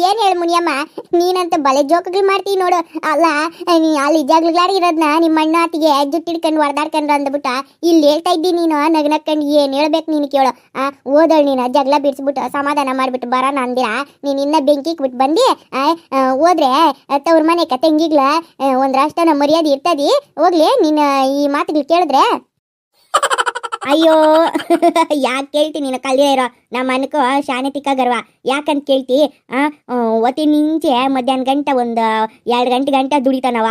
ಏನ್ ಹೇಳ ಮುನಿಯಮ್ಮ, ನೀನಂತ ಬಲೆ ಜೋಕಗಳು ಮಾಡ್ತೀವಿ ನೋಡು. ಅಲ್ಲ, ನೀ ಅಲ್ಲಿ ಜಗ್ಲಾಡಿ ಇರೋದ್ನ ನಿಮ್ಮ ಅಣ್ಣ ಅತ್ತಿಗೆ ಜುಟ್ಟಿಡ್ಕೊಂಡು ಹೊಡೆದಾಡ್ಕೊಂಡು ಅಂದ್ಬಿಟ್ಟ ಇಲ್ಲಿ ಹೇಳ್ತಾ ಇದ್ದೀನಿ. ನೀನು ನಗ್ನಕ್ಕಂಡು ಏನ್ ಹೇಳ್ಬೇಕು ನೀನು ಕೇಳು. ಓದಳು ನೀನು ಜಗಳ ಬಿಡಿಸ್ಬಿಟ್ಟು ಸಮಾಧಾನ ಮಾಡ್ಬಿಟ್ಟು ಬರೋಣ ಅಂದಿರ ನೀನು ಇನ್ನ ಬೆಂಕಿ ಬಿಟ್ಟು ಬಂದು ಹೋದ್ರೆ ತವ್ರ ಮನೆ ತಂಗಿಗ್ಲ ಒಂದ್ರಷ್ಟನ ಮರ್ಯಾದೆ ಇರ್ತದಿ. ಹೋಗ್ಲಿ ನೀನು ಈ ಮಾತುಗಳು ಕೇಳಿದ್ರೆ. ಅಯ್ಯೋ ಯಾಕೆ ಕೇಳ್ತಿ ನೀನು ಕಲ್ದೇ ಇರೋ ನಮ್ಮ ಅನ್ಕೋ ಶಾನೆ ತಿಕ್ಕ ಗರ್ವ ಯಾಕಂತ ಕೇಳ್ತಿ. ಒತ್ತಿ ನಿಂಚೆ ಮಧ್ಯಾಹ್ನ ಗಂಟೆ ಒಂದು 2 ಗಂಟೆ ದುಡಿತಾನವ.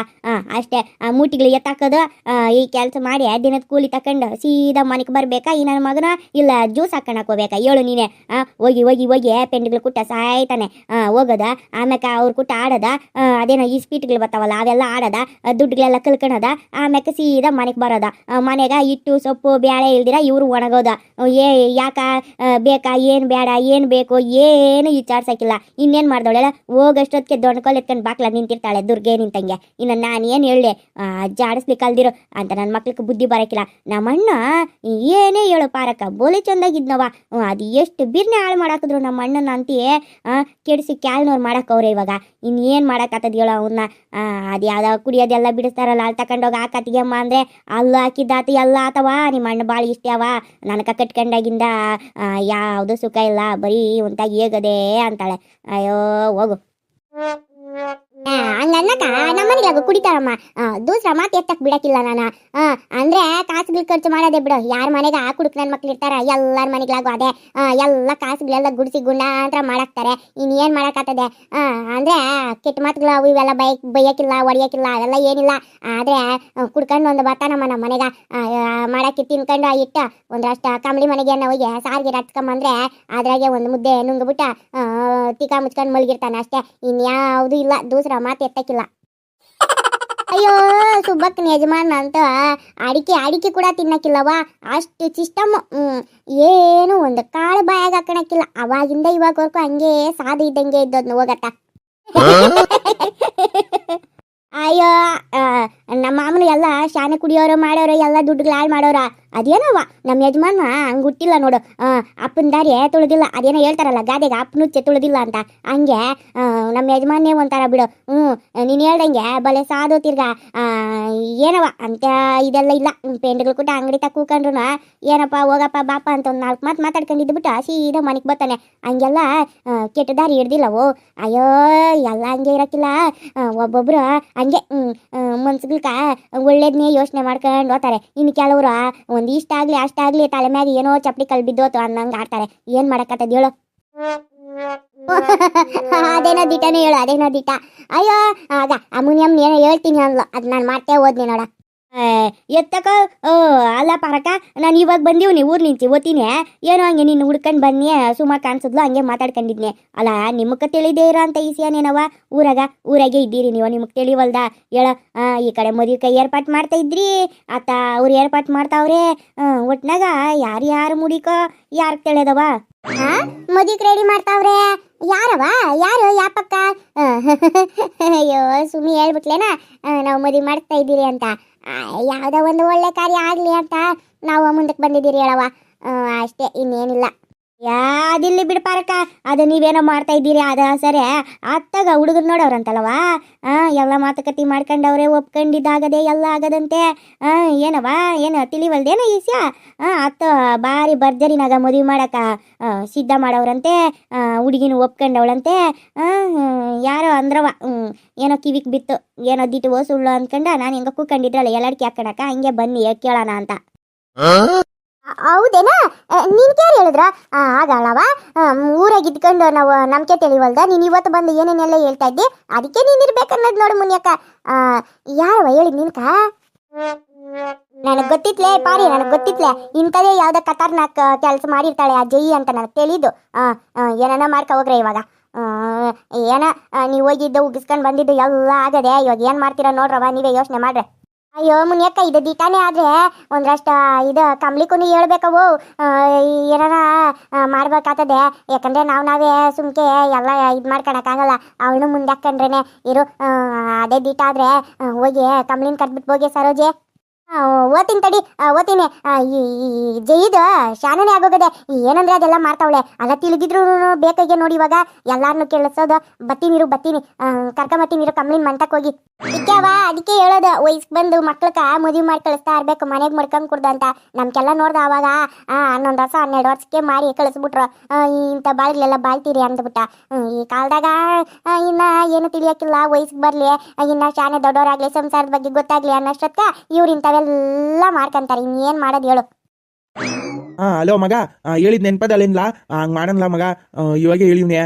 ಅಷ್ಟೇ ಮೂಟಿಗಳು ಎತ್ತಾಕೋದು ಈ ಕೆಲಸ ಮಾಡಿ ದಿನದ ಕೂಲಿ ತಕೊಂಡು ಸೀದಾ ಮನೆಗೆ ಬರ್ಬೇಕಾ ಈ ನನ್ನ ಮಗನ ಇಲ್ಲ ಜ್ಯೂಸ್ ಹಾಕೊಂಡಕ್ ಹೋಗ್ಬೇಕಾ ಹೇಳು ನೀನೆ. ಹೋಗಿ ಹೋಗಿ ಹೋಗಿ ಪೆಂಡ್ಗಳು ಕುಟ್ಟ ಸಾಯ್ತಾನೆ ಹೋಗೋದ. ಆಮ್ಯಾಕ ಅವ್ರು ಕುಟ್ಟ ಆಡೋದ, ಅದೇನೋ ಈ ಸ್ಪೀಟ್ಗಳು ಬರ್ತಾವಲ್ಲ ಅವೆಲ್ಲ ಆಡೋದ, ದುಡ್ಡುಗಳೆಲ್ಲ ಕಲ್ಕೊಳದ. ಆಮ್ಯಾಕ ಸೀದಾ ಮನೆಗೆ ಬರೋದ. ಮನೆಗ ಹಿಟ್ಟು ಸೊಪ್ಪು ಬ್ಯಾಳೆ ಇಲ್ದಿರ ಇವ್ರು ಒಣಗೋದ. ಯಾಕ ಬೇಕಾ ಏನು ಬೇಡ ಏನು ಬೇಕು ಏನು ವಿಚಾರ್ಸಕ್ಕಿಲ್ಲ. ಇನ್ನೇನು ಮಾಡ್ದವಳೆಲ್ಲ ಹೋಗಷ್ಟೊತ್ತಿಗೆ ದೊಡ್ಡಕೊಲ್ ಎತ್ಕೊಂಡು ಬಾಕ್ಲ ನಿಂತಿರ್ತಾಳೆ ದುರ್ಗೆ ನಿಂತಂಗೆ. ಇನ್ನು ನಾನು ಏನು ಹೇಳಲೆ ಜಾಡಿಸ್ಲಿಕ್ಕೆ ಕಲ್ದಿರೋ ಅಂತ ನನ್ನ ಮಕ್ಳಿಗೆ ಬುದ್ಧಿ ಬರೋಕ್ಕಿಲ್ಲ. ನಮ್ಮಣ್ಣ ಏನೇ ಹೇಳು ಪಾರಕ್ಕ ಬೋಲೆ ಚಂದಾಗಿದ್ನವ. ಅದು ಎಷ್ಟು ಬಿರ್ನೆ ಹಾಳು ಮಾಡಾಕಿದ್ರು ನಮ್ಮ ಅಣ್ಣನ ಅಂತೀಯೇ ಕೆಡಿಸಿ ಕ್ಯಾಲ್ನವ್ರು ಮಾಡಕ್ಕವ್ರೆ. ಇವಾಗ ಇನ್ನೇನು ಮಾಡೋಕ್ಕಾಗ್ತದೆ ಹೇಳೋ ಅವನ್ನ. ಅದು ಯಾವ್ದಾವ ಕುಡಿಯೋದೆಲ್ಲ ಬಿಡಿಸ್ತಾರಲ್ಲ ಅಲ್ಲಿ ತಗೊಂಡೋಗಿ ಹಾಕತ್ತಿಗೆಮ್ಮ ಅಂದರೆ ಅಲ್ಲು ಹಾಕಿದ್ದಾತು ಎಲ್ಲ ಆತವ. ನಿಮ್ಮ ಅಣ್ಣ ಭಾಳ ಇಷ್ಟ ಅವ. ನನಕ ಕಟ್ಕೊಂಡಾಗಿಂದ ಯಾವುದು ಸುಖ ಇಲ್ಲ, ಬರೀ ಒಂತಾಗಿ ಹೇಗದೆ ಅಂತಾಳೆ. ಅಯ್ಯೋ ಹೋಗು. ಹಂಗನ್ನಕ ನಮ್ಮನಿಗಾಗ ಕುಡಿತಾರಮ್ಮ. ದೂಸ್ರ ಮಾತು ಎತ್ತಕ್ ಬಿಡಕ್ಕಿಲ್ಲ ನಾನು. ಅಂದ್ರೆ ಕಾಸುಗಳು ಖರ್ಚು ಮಾಡೋದೇ ಬಿಡು. ಯಾರ ಮನೆಗೆ ಕುಡುಕ್ ನನ್ನ ಮಕ್ಳು ಇರ್ತಾರ ಎಲ್ಲರ ಮನೆಗಳಾಗು ಅದೇ. ಎಲ್ಲ ಕಾಸುಗಳೆಲ್ಲ ಗುಡಿಸಿ ಗುಂಡಾಂತರ ಮಾಡಾಕ್ತಾರೆ. ಇನ್ನೇನು ಮಾಡೋಕ್ಕಾಗ್ತದೆ. ಅಂದ್ರೆ ಕೆಟ್ಟ ಮಾತುಗಳು ಅವು ಇವೆಲ್ಲ ಬೈಯಕ್ಕಿಲ್ಲ ಹೊಡಿಯಕ್ಕಿಲ್ಲ ಅವೆಲ್ಲ ಏನಿಲ್ಲ. ಆದ್ರೆ ಕುಡ್ಕೊಂಡು ಒಂದು ಬರ್ತಾನಮ್ಮ ನಮ್ಮ ಮನೆಗೆ ಮಾಡಕ್ಕೆ ತಿನ್ಕೊಂಡು ಇಟ್ಟು ಒಂದ್ರಷ್ಟ ಕಂಬಳಿ ಮನೆಗೆ ಹೋಗಿ ಸಾರಿಗೆ ರಟ್ಸ್ಕೊಂಬಂದ್ರೆ ಅದ್ರಾಗೆ ಒಂದು ಮುದ್ದೆ ನುಂಗ್ಬಿಟ್ಟ ತಿಕ್ಕ ಮುಚ್ಕೊಂಡು ಮಲಗಿರ್ತಾನೆ ಅಷ್ಟೇ. ಇನ್ಯಾವುದು ಇಲ್ಲ. ದೂಸ್ರ ಮಾತು ಎತ್ತಕ್ಕಿಲ್ಲ. ಅಯ್ಯೋ ಸುಬ್ಬಕ್ಕನ ಯಜಮಾನ ಅಂತ ಅಡಿಕೆ ಕೂಡ ತಿನ್ನಕ್ಕಿಲ್ಲವ. ಅಷ್ಟು ಸಿಸ್ಟಮ್. ಏನು ಒಂದು ಕಾಳು ಬಾಯಾಗ ಹಾಕಣಕ್ಕಿಲ್ಲ. ಅವಾಗಿಂದ ಇವಾಗವರೆಗೂ ಹಂಗೆ ಸಾದು ಇದ್ದಂಗೆ ಇದ್ದದ್ನು ಹೋಗತ್ತ. ಅಯ್ಯೋ ನಮ್ಮ ಮಾಮನು ಎಲ್ಲ ಶಾನೆ ಕುಡಿಯೋರು ಮಾಡೋರು ಎಲ್ಲ ದುಡ್ಡುಗಳು ಹಾಳು ಮಾಡೋರ. ಅದೇನವ ನಮ್ಮ ಯಜಮಾನ ಹಂಗೆ ಹುಟ್ಟಿಲ್ಲ ನೋಡು. ಅಪ್ಪನ ದಾರಿ ತುಳಿದಿಲ್ಲ. ಅದೇನೋ ಹೇಳ್ತಾರಲ್ಲ ಗಾದೆಗೆ ಅಪ್ಪನುಚ್ಚೆ ತುಳಿದಿಲ್ಲ ಅಂತ. ಹಂಗೆ ನಮ್ಮ ಯಜಮಾನೇ ಒಂಥರ ಬಿಡು. ನೀನು ಹೇಳ್ದಂಗೆ ಬಲೆ ಸಾದು ತಿರ್ಗಾ ಏನವ ಅಂತ ಇದೆಲ್ಲ ಇಲ್ಲ. ಪೆಂಡ್ಗಳು ಕೊಟ್ಟು ಅಂಗಡಿ ತಕ್ಕ ಕೂಕೊಂಡ್ರು ಏನಪ್ಪ ಹೋಗಪ್ಪ ಬಾಪ ಅಂತ ಒಂದು 4 ಮಾತು ಮಾತಾಡ್ಕೊಂಡಿದ್ಬಿಟ್ಟು ಸೀದಾ ಮನೆಗೆ ಬರ್ತಾನೆ. ಹಂಗೆಲ್ಲ ಕೆಟ್ಟ ದಾರಿ ಹಿಡ್ದಿಲ್ಲವು. ಅಯ್ಯೋ ಎಲ್ಲ ಹಂಗೆ ಇರೋಕ್ಕಿಲ್ಲ. ಒಬ್ಬೊಬ್ರು ಹಂಗೆ ಮನ್ಸುಗಳ್ಕ ಒಳ್ಳೇದನ್ನೇ ಯೋಚನೆ ಮಾಡ್ಕೊಂಡು ಹೋಗ್ತಾರೆ. ಇನ್ನು ಕೆಲವರು ಒಂದು ಇಷ್ಟಾಗಲಿ ಅಷ್ಟಾಗಲಿ ತಲೆ ಮ್ಯಾಗ ಏನೋ ಚಪ್ಪಡಿ ಕಲ್ ಬಿದ್ದೋತು ಅನ್ನಂಗೆ ಆಡ್ತಾರೆ. ಏನು ಮಾಡೋಕ್ಕತ್ತದ ಹೇಳು. ಅದೇನೋ ದಿಟನೇ ಹೇಳು, ಅದೇನೋ ದಿಟ. ಅಯ್ಯೋ ಆಗ ಅಮುನಿಯಮ್ ಏನೋ ಹೇಳ್ತೀನಿ ಅಂದ್ಲು, ಅದು ನಾನು ಮಾಡ್ತೇ ಹೋದ್ನಿ ನೋಡ. ಎತ್ತಕ ಅಲ್ಲ ಪಾರಕ ನಾನು ಇವಾಗ ಬಂದೀವಿ ಊರ್ ನಿಂತಿ ಓದ್ತೀನಿ. ಏನೋ ಹಂಗೆ ನೀನು ಹುಡ್ಕೊಂಡು ಬನ್ನಿ ಸುಮ್ಮ ಕಾಣಿಸಿದ್ಲು ಹಂಗೆ ಮಾತಾಡ್ಕೊಂಡಿದ್ನಿ. ಅಲ್ಲ ನಿಮಗೆ ತಿಳಿದೇ ಇರೋ ಅಂತ ಈಸಿಯಾನೇನವ ಊರಾಗೆ ಇದ್ದೀರಿ ನೀವು, ನಿಮಗೆ ತಿಳಿವಲ್ದ ಹೇಳೋ. ಈ ಕಡೆ ಮದುವೆ ಏರ್ಪಾಟ್ ಮಾಡ್ತಾ ಇದ್ರಿ ಆತ ಅವ್ರು ಏರ್ಪಾಟ್ ಮಾಡ್ತಾವ್ರೆ. ಒಟ್ನಾಗ ಯಾರು ಮುಡಿಕೋ ಯಾರು ತಿಳಿದವ. ಮದುವೆಗೆ ರೆಡಿ ಮಾಡ್ತಾವ್ರೆ. ಯಾರವ ಯಾರು ಯಾಪಕ್ಕ? ಅಯ್ಯೋ ಸುಮ್ಮನೆ ಹೇಳ್ಬಿಟ್ಲೇನ ನಾವು ಮದುವೆ ಮಾಡ್ತಾ ಇದ್ದೀರಿ ಅಂತ. ಯಾವುದೋ ಒಂದು ಒಳ್ಳೆ ಕಾರ್ಯ ಆಗಲಿ ಅಂತ ನಾವು ಮುಂದಕ್ಕೆ ಬಂದಿದ್ದೀರಿ ಹೇಳವ. ಅಷ್ಟೇ, ಇನ್ನೇನಿಲ್ಲ. ಯಾದಿಲ್ಲಿ ಬಿಡ್ಪಾರಕ್ಕ. ಅದು ನೀವೇನೋ ಮಾಡ್ತಾ ಇದ್ದೀರಿ ಅದ ಸರಿ. ಅತ್ತಾಗ ಹುಡುಗರು ನೋಡವ್ರಂತಲ್ಲವ ಎಲ್ಲ ಮಾತುಕತೆ ಮಾಡ್ಕೊಂಡವ್ರೆ. ಒಪ್ಕೊಂಡಿದ್ದಾಗದೆ ಎಲ್ಲ ಆಗದಂತೆ. ಏನವ ಏನು ತಿಳಿವಲ್ದೇನೋ ಈಸ್ಯ. ಅತ್ತ ಭಾರಿ ಭರ್ಜರಿನಾಗ ಮದುವೆ ಮಾಡಕ ಸಿದ್ಧ ಮಾಡವ್ರಂತೆ. ಹುಡುಗಿನ ಒಪ್ಕೊಂಡವಳಂತೆ. ಯಾರೋ ಅಂದ್ರವ ಏನೋ ಕಿವಿಗೆ ಬಿತ್ತು. ಏನೋ ದಿಟ್ಟು ಸುಳ್ಳು ಅಂದ್ಕೊಂಡ ನಾನು ಹೆಂಗ ಕೂಕೊಂಡಿದ್ರಲ್ಲ ಎಲ್ಲಡ್ಕಿ ಹಾಕೋಣಕ ಹಂಗೆ ಬನ್ನಿ ಕೇಳೋಣ ಅಂತ. ಹೌದೇನಾ? ನೀನು ಕೇಳಿ ಹೇಳಿದ್ರ ಆಗಲ್ಲವ. ಊರಾಗ ಇದ್ಕೊಂಡು ನಾವು ನಮ್ಗೆ ತಿಳಿವಲ್ದ. ನೀನು ಇವತ್ತು ಬಂದು ಏನೇನೆಲ್ಲ ಹೇಳ್ತಾ ಇದ್ದಿ, ಅದಕ್ಕೆ ನೀನು ಇರ್ಬೇಕನ್ನೋದು ನೋಡು ಮುನಿಯಕ್ಕ. ಯಾರವ ಹೇಳಿ ನಿನ್ಕ? ನನಗೆ ಗೊತ್ತಿತ್ಲೆ ಪಾರಿ, ನನಗೆ ಗೊತ್ತಿತ್ಲೆ ಇಂಥದೇ ಯಾವುದೋ ಖತರ್ನಾಕ್ ಕೆಲಸ ಮಾಡಿರ್ತಾಳೆ ಆ ಜೈ ಅಂತ ನನಗೆ ತಿಳಿದು. ಏನಾನ ಮಾಡ್ಕೊ ಹೋಗ್ರೆ ಇವಾಗ. ಏನ ನೀವು ಹೋಗಿದ್ದು ಉಗಿಸ್ಕೊಂಡು ಬಂದಿದ್ದು ಎಲ್ಲ ಆಗದೆ. ಇವಾಗ ಏನು ಮಾಡ್ತೀರಾ ನೋಡ್ರವ, ನೀವೇ ಯೋಚನೆ ಮಾಡ್ರೆ. ಅಯ್ಯೋ ಮುನಿಯಕ್ಕ, ಇದು ದಿಟಾನೇ ಆದರೆ ಒಂದರಷ್ಟ ಇದು ಕಂಬ್ಲಿಕ್ಕೂ ಹೇಳ್ಬೇಕವು. ಏನಾರ ಮಾಡ್ಬೇಕಾಗ್ತದೆ. ಯಾಕಂದರೆ ನಾವೇ ಸುಮ್ಕೆ ಎಲ್ಲ ಇದು ಮಾಡ್ಕೊಳಕ್ಕಾಗಲ್ಲ. ಅವಳು ಮುಂದೆ ಹಾಕೊಂಡ್ರೇನೆ ಇರು. ಅದೇ ದಿಟ ಆದರೆ ಹೋಗಿ ಕಂಬ್ಲಿನ ಕಟ್ಬಿಟ್ಟು ಹೋಗಿ ಸರೋಜೆ. ಓದ್ತೀನಿ ತಡಿ, ಓದ್ತೀನಿ. ಈ ಜೈದು ಶಾಣನೇ ಆಗೋಗದೆ. ಏನಂದ್ರೆ ಅದೆಲ್ಲ ಮಾಡ್ತಾವಳೆ. ಅಲ್ಲ ತಿಳಿದಿದ್ರು ಬೇಕಾಗೆ ನೋಡಿ ಇವಾಗ ಎಲ್ಲಾರನ್ನು ಕೇಳಿಸೋದು. ಬತ್ತೀನಿ ಕರ್ಕೊಂಬತ್ತೀನಿರು ಕಮ್ಲಿನ್ ಮಂಟಕ್ ಹೋಗಿ. ಅದಕ್ಕೆ ಹೇಳೋದು, ವಯಸ್ಸಿಗೆ ಬಂದು ಮಕ್ಳಕ್ಕ ಮದುವೆ ಮಾಡಿ ಕಳಿಸ್ತಾ ಇರ್ಬೇಕು, ಮನೆಗೆ ಮಡ್ಕೊಂಡ್ ಕುಡ್ದು ಅಂತ. ನಮ್ಗೆಲ್ಲ ನೋಡ್ದ ಅವಾಗ 11 ವರ್ಷ 12 ವರ್ಷಕ್ಕೆ ಮಾಡಿ ಕಳಿಸ್ಬಿಟ್ರು. ಇಂಥ ಬಾಳ್ಗಳೆಲ್ಲ ಬಾಳ್ತೀರಿ ಅಂದ್ಬಿಟ್ಟ. ಈ ಕಾಲದಾಗ ಇನ್ನ ಏನು ತಿಳಿಯಕ್ಕಿಲ್ಲ, ವಯಸ್ಸಿಗೆ ಬರ್ಲಿ, ಇನ್ನ ಶಾನೆ ದೊಡ್ಡವರಾಗ್ಲಿ, ಸಂಸಾರದ ಬಗ್ಗೆ ಗೊತ್ತಾಗ್ಲಿ ಅನ್ನೋಷ್ಟಕ್ಕ ಇವ್ರು ಇಂಥವೆಲ್ಲ ಮಾಡ್ಕೊಂತಾರೆ. ಇನ್ನೇನ್ ಮಾಡೋದು ಹೇಳು. ಹಲೋ ಮಗ, ಹೇಳಿದ್ ನೆನ್ಪದಲ್ಲೇನಿಲ್ಲ, ಹಂಗೆ ಮಾಡಲ್ಲ ಮಗ. ಇವಾಗ ಹೇಳಿವ್ನೆ,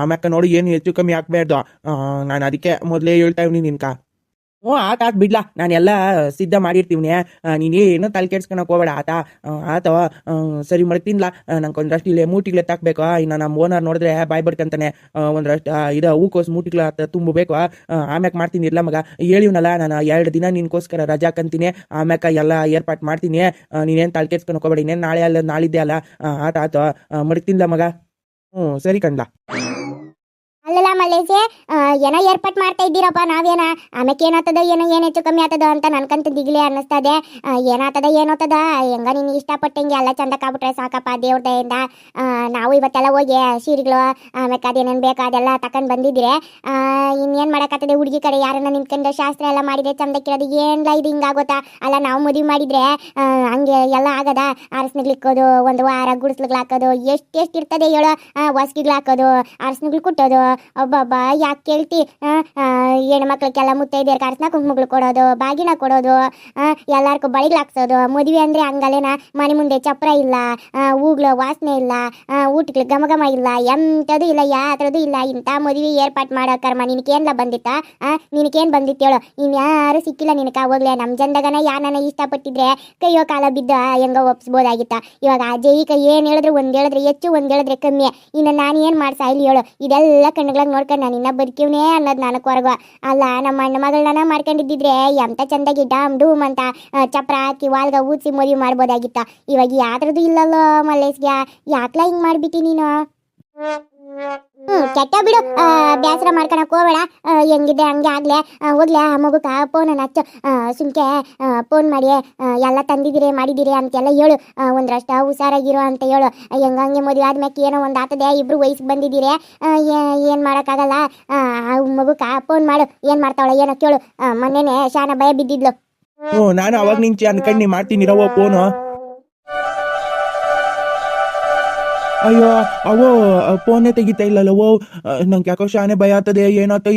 ಆಮ್ಯಾಕ ನೋಡಿ ಏನು ಹೆಚ್ಚು ಕಮ್ಮಿ ಹಾಕ್ಬಾರ್ದು. ನಾನು ಅದಕ್ಕೆ ಮೊದಲೇ ಹೇಳ್ತಾ ಇವ್ನಿ ನಿನ್ಕ. ಆತ ಬಿಡ್ಲಾ, ನಾನೆಲ್ಲ ಸಿದ್ಧ ಮಾಡಿರ್ತೀವ್ನಿ. ನೀನೇನು ತಲೆ ಕೆಡ್ಸ್ಕೊಳಕ್ ಹೋಗ್ಬೇಡ ಆತ. ಸರಿ ಮಾಡ್ತೀನಿಲ್ಲ, ನಂಗೆ ಒಂದಷ್ಟು ಇಲ್ಲೇ ಮೂಟಿಗ್ಲೆ ತಾಕ್ಬೇಕು. ಇನ್ನು ನಮ್ಮ ಓನರ್ ನೋಡಿದ್ರೆ ಬಾಯ್ ಬಡ್ಕಂತಾನೆ. ಒಂದಷ್ಟು ಹೂಕೋಸ್ ಮೂಟಿಗ್ಲ ತುಂಬಬೇಕು. ಆಮ್ಯಾಕ ಮಾಡ್ತೀನಿ ಇಲ್ಲ ಮಗ. ಹೇಳಿವ್ನಲ್ಲ, ನಾನು 2 ದಿನ ನಿನ್ಕೋಸ್ಕರ ರಜಾ ಹಾಕಂತೀನಿ. ಆಮ್ಯಾಕ ಎಲ್ಲ ಏರ್ಪಾಟ್ ಮಾಡ್ತೀನಿ. ನೀನೇನು ತಲೆ ಕೆಡ್ಸ್ಕೊಳಕ್ ಹೋಗ್ಬೇಡ. ಇನ್ನೇನು ನಾಳೆ ಅಲ್ಲ ನಾಳಿದ್ದೆ ಅಲ್ಲ. ಆತ ಮಡ್ತೀನಿಲ್ಲ ಮಗ. ಸರಿ ಕಣ್ಲಾ. ಅಲ್ಲಲ್ಲ ಮಲ್ಲೇಶೆ, ಏನೋ ಏರ್ಪಾಟ್ ಮಾಡ್ತಾ ಇದ್ದೀರಪ್ಪ. ನಾವೇನ ಆಮೇಲೆ ಏನಾಗ್ತದ ಏನೋ ಏನು ಹೆಚ್ಚು ಕಮ್ಮಿ ಆಗ್ತದ ಅಂತ ನನ್ಕಂತ ದಿಗ್ಲಿ ಅನ್ನಿಸ್ತದೆ. ಏನಾಗ್ತದ ಏನೋತದ, ಹೆಂಗ ನಿನ್ಗೆ ಇಷ್ಟಪಟ್ಟಂಗೆ ಎಲ್ಲ ಚಂದಕ್ಕಾಗ್ಬಿಟ್ರೆ ಸಾಕಪ್ಪ ದೇವ್ರ ದಯಿಂದ. ನಾವು ಇವತ್ತೆಲ್ಲ ಹೋಗಿ ಸೀರೆಗಳು ಆಮೇಲೆ ಅದೇನೇನು ಬೇಕು ಅದೆಲ್ಲ ತಗೊಂಡು ಬಂದಿದ್ದೀರಿ. ಇನ್ನೇನು ಮಾಡೋಕ್ಕಾಗ್ತದೆ, ಹುಡುಗಿ ಕಡೆ ಯಾರನ್ನ ನಿಂತ್ಕೊಂಡು ಶಾಸ್ತ್ರ ಎಲ್ಲ ಮಾಡಿದ್ರೆ ಚಂದಕ್ಕಿರೋದು. ಏನಿಲ್ಲ ಇದು ಹಿಂಗಾಗೋತಾ ಅಲ್ಲ. ನಾವು ಮದುವೆ ಮಾಡಿದ್ರೆ ಹಂಗೆ ಎಲ್ಲ ಆಗದ. ಅರಸನಿಗ್ಲಿಕ್ಕೋದು, ಒಂದು ವಾರ ಗುಡಿಸ್ಲಿಗ್ಲು ಹಾಕೋದು, ಎಷ್ಟು ಇರ್ತದೆ ಹೇಳೋ. ಹೊಸ್ಗಿಗ್ಲು ಹಾಕೋದು, ಅರಸನಿಗ್ಲು ಕುಟ್ಟೋದು. ಒಬ್ಬೊಬ್ಬ ಯಾಕೆ ಕೇಳ್ತಿ. ಹೆಣ್ಮಕ್ಳಿಗೆಲ್ಲ ಮುತ್ತೈದೆಯರ್ಗೆ ಅರಸನ ಕುಂಕುಮಗಳು ಕೊಡೋದು, ಬಾಗಿನ ಕೊಡೋದು, ಎಲ್ಲಾರ್ಗೂ ಬಳಿಗಳು ಹಾಕ್ಸೋದು. ಮದುವೆ ಅಂದರೆ ಹಂಗಲ್ಲೇನ. ಮನೆ ಮುಂದೆ ಚಪ್ರ ಇಲ್ಲ, ಹೂಗ್ಳು ವಾಸನೆ ಇಲ್ಲ, ಊಟಗಳು ಘಮ ಇಲ್ಲ, ಎಂಥದ್ದು ಇಲ್ಲ, ಯಾತ್ರದ್ದು ಇಲ್ಲ. ಇಂಥ ಮದುವೆ ಏರ್ಪಾಟ್ ಮಾಡೋ ಕರ್ಮ ನಿನಗೇನೆಲ್ಲ ಬಂದಿತ್ತ? ನಿನಗೇನು ಬಂದಿತ್ತು ಹೇಳು? ಇನ್ಯಾರು ಸಿಕ್ಕಿಲ್ಲ ನಿನಕ. ಹೋಗ್ಲೆ ನಮ್ಮ ಜನದಾಗನ ಯಾರನ್ನ ಇಷ್ಟಪಟ್ಟಿದ್ರೆ ಕೈಯೋ ಕಾಲ ಬಿದ್ದ ಹೆಂಗೋ ಒಪ್ಸ್ಬೋದಾಗಿತ್ತ. ಇವಾಗ ಜೈಕ ಏನು ಹೇಳಿದ್ರು, ಒಂದು ಹೇಳಿದ್ರೆ ಹೆಚ್ಚು, ಒಂದು ಹೇಳಿದ್ರೆ ಕಮ್ಮಿ. ಇನ್ನು ನಾನು ಏನು ಮಾಡ್ಸಾ ಇಲ್ಲಿ ಹೇಳು? ಇದೆಲ್ಲ ಕಣ್ಣುಗಳಾಗ ನೋಡ್ಕೊಂಡು ನಾನು ಇನ್ನ ಬದುಕಿವ್ನೇ ಅನ್ನೋದು ನನಗೆ ಹೊರಗ. ಅಲ್ಲ, ನಮ್ಮ ಅಣ್ಣ ಮಗಳನ್ನ ಮಾಡ್ಕೊಂಡಿದ್ದಿದ್ರೆ ಎಂತ ಚಂದಾಗಿ ಡಾಮ್ ಡೂಮ್ ಅಂತ ಚಪ್ರ ಹಾಕಿ ವಾಲ್ಗ ಊದಿಸಿ ಮದುವೆ ಮಾಡ್ಬೋದಾಗಿತ್ತ. ಇವಾಗ ಯಾತ್ರದ್ದು ಇಲ್ಲಲ್ಲೋ ಮಲ್ಲೇಶ್ಗೆ. ಯಾಕ್ಲಾ ಹಿಂಗೆ ಮಾಡಿಬಿಟ್ಟಿ ನೀನು? ಕೆಟ್ಟ ಬಿಡು, ಬೇಸರ ಮಾಡ್ಕೊಳಕ್ ಹೋಗ್ಬೇಡ. ಹೆಂಗಿದೆ ಹಂಗೆ ಆಗ್ಲೆ. ಹೋಗ್ಲೆ ಆ ಮಗುಕ ಫೋನನ್ನು ಹಚ್ಚು. ಸುಮ್ಕೆ ಫೋನ್ ಮಾಡಿ ಎಲ್ಲ ತಂದಿದ್ದೀರಿ ಮಾಡಿದ್ದೀರಿ ಅಂತೆಲ್ಲ ಹೇಳು. ಒಂದರಷ್ಟು ಹುಷಾರಾಗಿರೋ ಅಂತ ಹೇಳು. ಹೆಂಗಂಗೆ ಮದುವೆ ಆದ್ಮೇಲೆ ಏನೋ ಒಂದು ಆಗ್ತದೆ. ಇಬ್ರು ವಯಸ್ಸಿಗೆ ಬಂದಿದ್ದೀರಿ, ಏನು ಮಾಡೋಕ್ಕಾಗಲ್ಲ. ಆ ಮಗುಕ ಫೋನ್ ಮಾಡು. ಏನು ಮಾಡ್ತಾವಳ ಏನೋ ಕೇಳು. ಮೊನ್ನೆನೆ ಶಾನ ಭಯ ಬಿದ್ದಿದ್ಲು. ನಾನು ಅವಾಗ ನಿಂಚೆ ಅನ್ಕಂಡು ಮಾಡ್ತೀನಿ ರವ ಫೋನು. ಅಯ್ಯೋ ಅವೋ ಫೋನೇ ತೆಗಿತಾ ಇಲ್ಲಲ್ಲವೋ. ನಂಗೆ ಯಾಕೋ ಶಾನೆ ಭಯ ಆಗ್ತದೆ.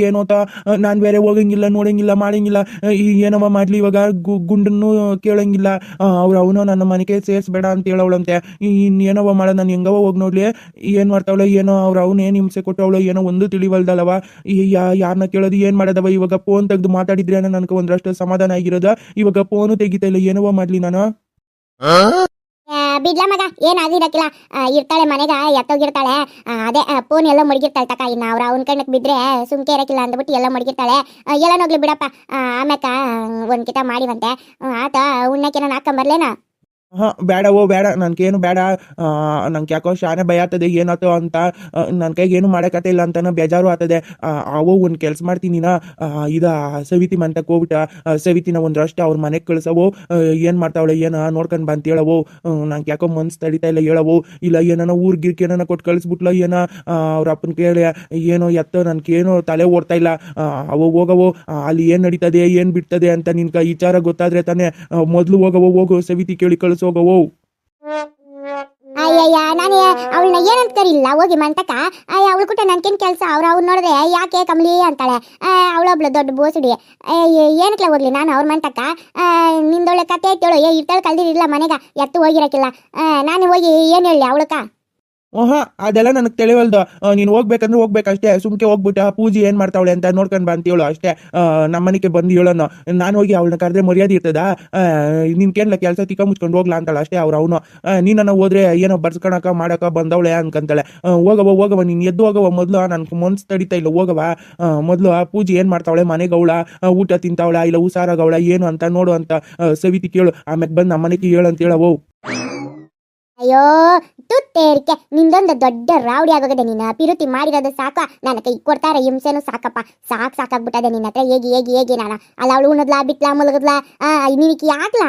ಏನೋತ ನಾನು ಬೇರೆ ಹೋಗಂಗಿಲ್ಲ, ನೋಡಂಗಿಲ್ಲ, ಮಾಡಂಗಿಲ್ಲ. ಏನವ ಮಾಡಲಿ ಇವಾಗ? ಗುಂಡನ್ನು ಕೇಳಂಗಿಲ್ಲ. ಅವನು ನನ್ನ ಮನೆಗೆ ಸೇರಿಸ್ಬೇಡ ಅಂತ ಹೇಳವಳಂತೆ. ಇನ್ನೇನವ ಮಾಡ? ನಾನು ಹೆಂಗವ ಹೋಗಿ ನೋಡ್ಲಿ ಏನು ಮಾಡ್ತಾವಳ ಏನೋ? ಅವನೇನು ಹಿಂಸೆ ಕೊಟ್ಟವಳು ಏನೋ ಒಂದು ತಿಳಿವಲ್ದಲ್ಲವ. ಯಾರನ್ನ ಕೇಳೋದು, ಏನು ಮಾಡೋದವ? ಇವಾಗ ಫೋನ್ ತೆಗೆದು ಮಾತಾಡಿದ್ರೆ ನನಗೆ ಒಂದಷ್ಟು ಸಮಾಧಾನ ಆಗಿರೋದು. ಇವಾಗ ಫೋನು ತೆಗಿತಾ ಇಲ್ಲ, ಏನವ ಮಾಡಲಿ ನಾನು? ಬಿಡ್ಲ ಮಗ, ಏನಾಗಿರಕ್ಕಿಲ್ಲ. ಇರ್ತಾಳೆ ಮನೆಗ, ಎತ್ತೋಗಿರ್ತಾಳೆ. ಅದೇ ಫೋನ್ ಎಲ್ಲ ಮಡಗಿರ್ತಾಳೆ ತಕ. ಇನ್ನು ಅವ್ರು ಅವ್ನ ಕಣ್ಣಕ್ಕೆ ಬಿದ್ದರೆ ಸುಮ್ಕೆ ಇರಕ್ಕಿಲ್ಲ ಅಂದ್ಬಿಟ್ಟು ಎಲ್ಲ ಮಡಗಿರ್ತಾಳೆ. ಎಲ್ಲ ನೋಗ್ಲಿ ಬಿಡಪ್ಪ. ಆಮ್ಯಾಕ ಒಂದು ಕಿತ ಮಾಡಿವಂತೆ. ಆತ ಉಣ್ಣಕ್ಕೆ ನಾನು ಹಾಕೊಂಬರ್ಲೇನಾ? ಬೇಡವೋ ಬೇಡ, ನನ್ಗೇನು ಬೇಡ. ನಂಗೆ ಯಾಕೋ ಶಾನೆ ಭಯ ಆಗ್ತದೆ ಏನಾಯ್ತು ಅಂತ. ನನ್ನ ಕೈಗೆ ಏನು ಮಾಡೋಕತ್ತೆ ಇಲ್ಲ ಅಂತಾನೆ ಬೇಜಾರು ಆಗ್ತದೆ. ಅವು ಒಂದು ಕೆಲಸ ಮಾಡ್ತೀನಿ ನಾ. ಸವಿತಿ ಮಂತಕ್ಕೆ ಹೋಗ್ಬಿಟ್ಟ ಸವಿತಿನ ಒಂದಷ್ಟು ಅವ್ರ ಮನೆಗೆ ಕಳ್ಸವು. ಏನು ಮಾಡ್ತಾವಳೆ ಏನೋ ನೋಡ್ಕೊಂಡು ಬಂತ ಹೇಳವು. ನಂಗೆ ಯಾಕೋ ಮನ್ಸು ತಡಿತಾ ಇಲ್ಲ ಹೇಳವು. ಇಲ್ಲ ಏನೋ ಊರ್ಗಿರ್ಕೆ ಏನೋ ಕೊಟ್ಟು ಕಳಿಸ್ಬಿಟ್ಲ ಏನೋ. ಅವ್ರ ಅಪ್ಪನ ಕೇಳಿ ಏನೋ ಎತ್ತೋ ನನಗೇನು ತಲೆ ಓಡ್ತಾ ಇಲ್ಲ. ಅವು ಹೋಗವು, ಅಲ್ಲಿ ಏನು ನಡೀತದೆ ಏನು ಬಿಡ್ತದೆ ಅಂತ ನಿನ್ಗೆ ವಿಚಾರ ಗೊತ್ತಾದ್ರೆ ತಾನೇ. ಮೊದಲು ಹೋಗು ಸವಿತಿ ಕೇಳಿ ಕಳಿಸೋಗವು. ಅಯ್ಯಯ್ಯ, ನಾನು ಅವಳನ್ನ ಏನಂತ ಕರಿಲ್ಲ ಹೋಗಿ ಮಂತಕ. ಅವಳು ಕೂಟ ನನ್ಗೇನು ಕೆಲಸ? ಅವ್ರು ನೋಡಿದ್ರೆ ಯಾಕೆ ಕಮ್ಲಿ ಅಂತಾಳೆ. ಅವಳೊಬ್ಳು ದೊಡ್ಡ ಬೋಸುಡಿ. ಏನಕ್ಕೆ ಹೋಗ್ಲಿ ನಾನು ಅವ್ರ ಮಂತಕ? ನಿಂದೊಳ್ಳೆ ಕತೆ ಐತೇಳು. ಇರ್ತಾಳೆ ಕಲ್ದಿರಿಲ್ಲ ಮನೆಗ, ಎತ್ತು ಹೋಗಿರಕ್ಕಿಲ್ಲ. ನಾನು ಹೋಗಿ ಏನು ಹೇಳಿ ಅವಳಕ? ಅದೆಲ್ಲ ನನಗೆ ತಿಳಿವಲ್ದು. ನೀನು ಹೋಗ್ಬೇಕಂದ್ರೆ ಹೋಗ್ಬೇಕಷ್ಟೇ. ಸುಮ್ಕೆ ಹೋಗ್ಬಿಟ್ಟು ಪೂಜೆ ಏನು ಮಾಡ್ತಾವಳೆ ಅಂತ ನೋಡ್ಕೊಂಡು ಬಂತೀವಳು ಅಷ್ಟೇ. ನಮ್ಮ ಮನೆಗೆ ಬಂದು ಹೇಳೋನು. ನಾನು ಹೋಗಿ ಅವಳನ್ನ ಕರೆದ್ರೆ ಮರ್ಯಾದೆ ಇರ್ತದ? ನಿನ್ಕೇನಿಲ್ಲ ಕೆಲಸ ತಿಕ್ಕ ಮುಚ್ಕೊಂಡು ಹೋಗ್ಲಾ ಅಂತಾಳೆ ಅಷ್ಟೇ. ಅವನು ನೀನನ್ನ ಹೋದ್ರೆ ಏನೋ ಬರ್ಸ್ಕೊಳಕ ಮಾಡಕ ಬಂದವಳೆ ಅನ್ಕಂತಾಳೆ. ಹೋಗವ ನೀನು ಎದ್ದು ಹೋಗವ ಮೊದಲು. ನನ್ಗೆ ಮನ್ಸು ತಡಿತಾ ಇಲ್ಲ, ಹೋಗವ ಮೊದಲು. ಆ ಪೂಜೆ ಏನು ಮಾಡ್ತಾವಳೆ ಮನೆಗವಳ? ಊಟ ತಿಂತಾವಳ ಇಲ್ಲ ಹುಷಾರಾಗವಳ ಏನು ಅಂತ ನೋಡು ಅಂತ ಸವಿತಿ ಕೇಳು. ಆಮ್ಯಾಗ ಬಂದು ನಮ್ಮ ಮನೆಗೆ ಹೇಳು ಅಂತ ಹೇಳವು. ಅಯ್ಯೋ ತುತ್ತ ತೇರಿಕೆ ನಿಂದೊಂದು ದೊಡ್ಡ ರಾವಡಿ ಆಗೋಗದೆ ನೀನು ಪಿರುತಿ ಮಾಡಿರೋದು ಸಾಕ ನನ್ನ ಕೈ ಕೊಡ್ತಾರೆ ಹಿಂಸೆನೂ ಸಾಕಪ್ಪ ಸಾಕಾಗ್ಬಿಟ್ಟದೆ ನಿನ್ನ ಹತ್ರ ಹೇಗೆ ನಾನು ಅಲ್ಲ ಅವಳು ಉಣದ್ಲಾ ಬಿಟ್ಲಾ ಮಲಗದ್ಲಾ ನಿನಗೆ ಯಾಕ್ಲಾ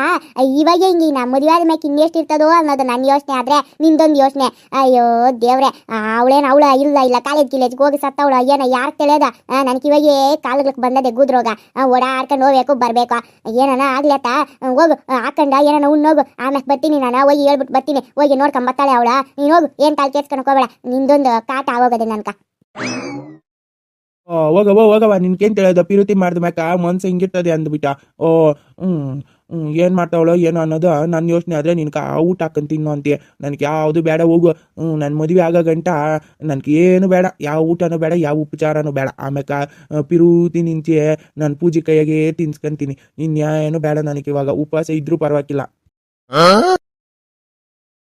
ಇವಾಗ ಹಿಂಗೆ ನಾ ಮದುವೆ ಆದ ಮ್ಯಾಕೆ ಇನ್ನೆಷ್ಟು ಇರ್ತದೋ ಅನ್ನೋದು ನನ್ನ ಯೋಚನೆ ಆದ್ರೆ ನಿಂದೊಂದು ಯೋಚನೆ ಅಯ್ಯೋ ದೇವ್ರೆ ಅವಳೇನು ಅವಳ ಇಲ್ಲ ಕಾಲೇಜ್ಗೆ ಹೋಗಿ ಸತ್ತವಳು ಏನ ಯಾರು ತಿಳಿಯೋದ ನನಗೆ ಇವಾಗೇ ಕಾಲುಗಳಿಗೆ ಬಂದದೆ ಗುದ್ರೋಗ ಓಡಾಡ್ಕೊಂಡು ಹೋಗ್ಬೇಕು ಬರ್ಬೇಕು ಏನನ ಆಗ್ಲತ್ತ ಹೋಗು ಹಾಕೊಂಡ ಏನನ ಉಣ್ಣೋಗು ಆಮ್ಯಾಗ ಬರ್ತೀನಿ ನಾನು ಹೋಗಿ ಹೇಳ್ಬಿಟ್ಟು ಬರ್ತೀನಿ ಹೋಗಿ ನೋಡ್ಕೊಂಬತ್ತಾಳೆ ಅವಳ ನೀನು ಹೋಗು ಏನು ತಾಳು ಕೇಳ್ಸ್ಕೊಳಕ್ ಹೋಗಬೇಡ ನಿಂದೊಂದು ಕಾಟ ಆಗೋಗದೆ ನನ್ಕ ಹೋಗವ ನಿನ್ಗೇನ್ ತಿಳಿಯೋದು ಪಿರುತಿ ಮಾಡಿದ ಮ್ಯಾಕ ಮನ್ಸು ಹಿಂಗಿರ್ತದೆ ಅಂದ್ಬಿಟ್ಟ ಓ ಏನು ಮಾಡ್ತಾವಳೋ ಏನೋ ಅನ್ನೋದು ನನ್ನ ಯೋಚನೆ ಆದರೆ ನಿನ್ಗೆ ಊಟ ಹಾಕೊಂಡು ತಿನ್ನು ಅಂತೀಯ ನನಗೆ ಯಾವುದು ಬೇಡ ಹೋಗು ನನ್ನ ಮದುವೆ ಆಗೋ ಗಂಟ ನನಗೆ ಏನು ಬೇಡ ಯಾವ ಊಟನೂ ಬೇಡ ಯಾವ ಉಪಚಾರನೂ ಬೇಡ ಆಮ್ಯಾಕ ಪಿರುತಿ ನಿಂತೆ ನಾನು ಪೂಜೆ ಕೈಯಾಗೆ ತಿನ್ಸ್ಕೊಂತೀನಿ ಇನ್ಯಾನು ಬೇಡ ನನಗೆ ಇವಾಗ ಉಪವಾಸ ಇದ್ರೂ ಪರವಾಗಿಲ್ಲ